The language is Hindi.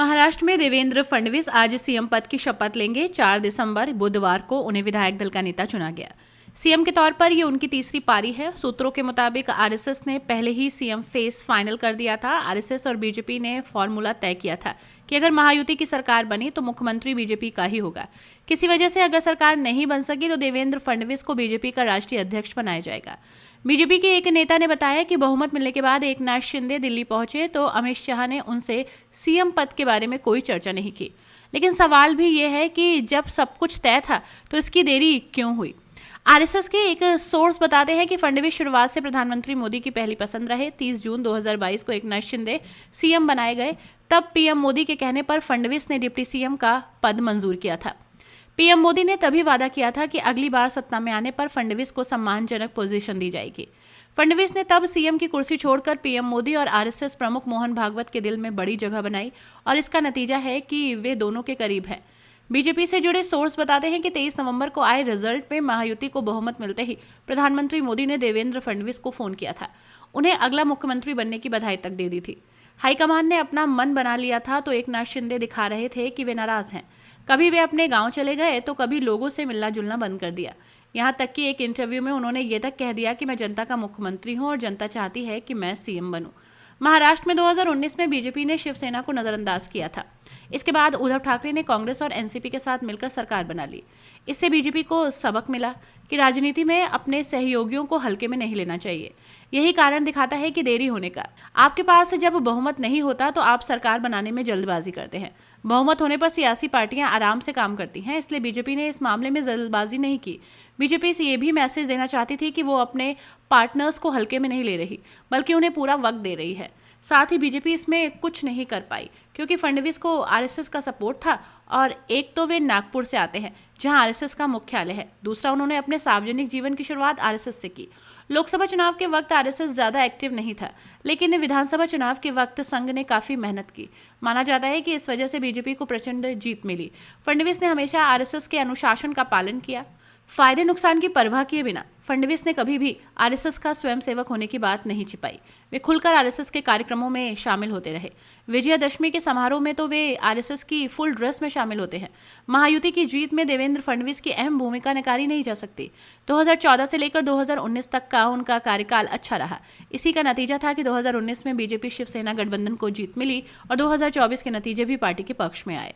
महाराष्ट्र में देवेंद्र फडणवीस आज सीएम पद की शपथ लेंगे। 4 दिसंबर बुधवार को उन्हें विधायक दल का नेता चुना गया। सीएम के तौर पर ये उनकी तीसरी पारी है। सूत्रों के मुताबिक आरएसएस ने पहले ही सीएम फेस फाइनल कर दिया था। आरएसएस और बीजेपी ने फॉर्मूला तय किया था कि अगर महायुति की सरकार बनी तो मुख्यमंत्री बीजेपी का ही होगा। किसी वजह से अगर सरकार नहीं बन सकी तो देवेंद्र फडणवीस को बीजेपी का राष्ट्रीय अध्यक्ष बनाया जाएगा। बीजेपी के एक नेता ने बताया कि बहुमत मिलने के बाद एकनाथ शिंदे दिल्ली पहुंचे तो अमित शाह ने उनसे सीएम पद के बारे में कोई चर्चा नहीं की। लेकिन सवाल भी ये है कि जब सब कुछ तय था तो इसकी देरी क्यों हुई। आरएसएस के एक सोर्स बताते हैं कि फडणवीस शुरुआत से प्रधानमंत्री मोदी की पहली पसंद रहे। 30 जून 2022 को एकनाथ शिंदे सीएम बनाए गए। तब पीएम मोदी के कहने पर फडणवीस ने डिप्टी सीएम का पद मंजूर किया था। पीएम मोदी ने तभी वादा किया था कि अगली बार सत्ता में आने पर फडणवीस को सम्मानजनक पोजीशन दी जाएगी। फडणवीस ने तब सीएम की कुर्सी छोड़कर पीएम मोदी और आरएसएस प्रमुख मोहन भागवत के दिल में बड़ी जगह बनाई और इसका नतीजा है कि वे दोनों के करीब हैं। बीजेपी से जुड़े सोर्स बताते हैं कि 23 नवंबर को आए रिजल्ट में महायुति को बहुमत मिलते ही प्रधानमंत्री मोदी ने देवेंद्र फडणवीस को फोन किया था। उन्हें अगला मुख्यमंत्री बनने की बधाई तक दे दी थी। हाईकमान ने अपना मन बना लिया था तो एकनाथ शिंदे दिखा रहे थे कि वे नाराज हैं। कभी वे अपने गांव चले गए तो कभी लोगों से मिलना जुलना बंद कर दिया। यहां तक कि एक इंटरव्यू में उन्होंने ये तक कह दिया कि मैं जनता का मुख्यमंत्री हूं और जनता चाहती है कि मैं सीएम बनूं। महाराष्ट्र में 2019 में बीजेपी ने शिवसेना को नजरअंदाज किया था। इसके बाद उद्धव ठाकरे ने कांग्रेस और एनसीपी के साथ मिलकर सरकार बना ली। इससे बीजेपी को सबक मिला कि राजनीति में अपने सहयोगियों को हल्के में नहीं लेना चाहिए। यही कारण दिखाता है कि देरी होने का। आपके पास जब बहुमत नहीं होता तो आप सरकार बनाने में जल्दबाजी करते हैं। बहुमत होने पर सियासी पार्टियां आराम से काम करती हैं, इसलिए बीजेपी ने इस मामले में जल्दबाजी नहीं की। बीजेपी से ये भी मैसेज देना चाहती थी कि वो अपने पार्टनर्स को हल्के में नहीं ले रही, बल्कि उन्हें पूरा वक्त दे रही है। साथ ही बीजेपी इसमें कुछ नहीं कर पाई क्योंकि फडणवीस को आरएसएस का सपोर्ट था और एक तो वे नागपुर से आते हैं जहां आरएसएस का मुख्यालय है, दूसरा उन्होंने अपने सार्वजनिक जीवन की शुरुआत आरएसएस से की। लोकसभा चुनाव के वक्त आरएसएस ज्यादा एक्टिव नहीं था, लेकिन विधानसभा चुनाव के वक्त संघ ने काफी मेहनत की। माना जाता है कि इस वजह से बीजेपी को प्रचंड जीत मिली। फडणवीस ने हमेशा आरएसएस के अनुशासन का पालन किया, फायदे नुकसान की परवाह किए बिना। फडणवीस ने कभी भी आरएसएस का स्वयंसेवक होने की बात नहीं छिपाई। वे खुलकर आरएसएस के कार्यक्रमों में शामिल होते रहे। विजयादशमी के समारोह में तो वे आरएसएस की फुल ड्रेस में शामिल होते हैं। महायुति की जीत में देवेंद्र फडणवीस की अहम भूमिका नकारी नहीं जा सकती। 2014 से लेकर 2019 तक का उनका कार्यकाल अच्छा रहा। इसी का नतीजा था कि 2019 में बीजेपी शिवसेना गठबंधन को जीत मिली और 2024 के नतीजे भी पार्टी के पक्ष में आए।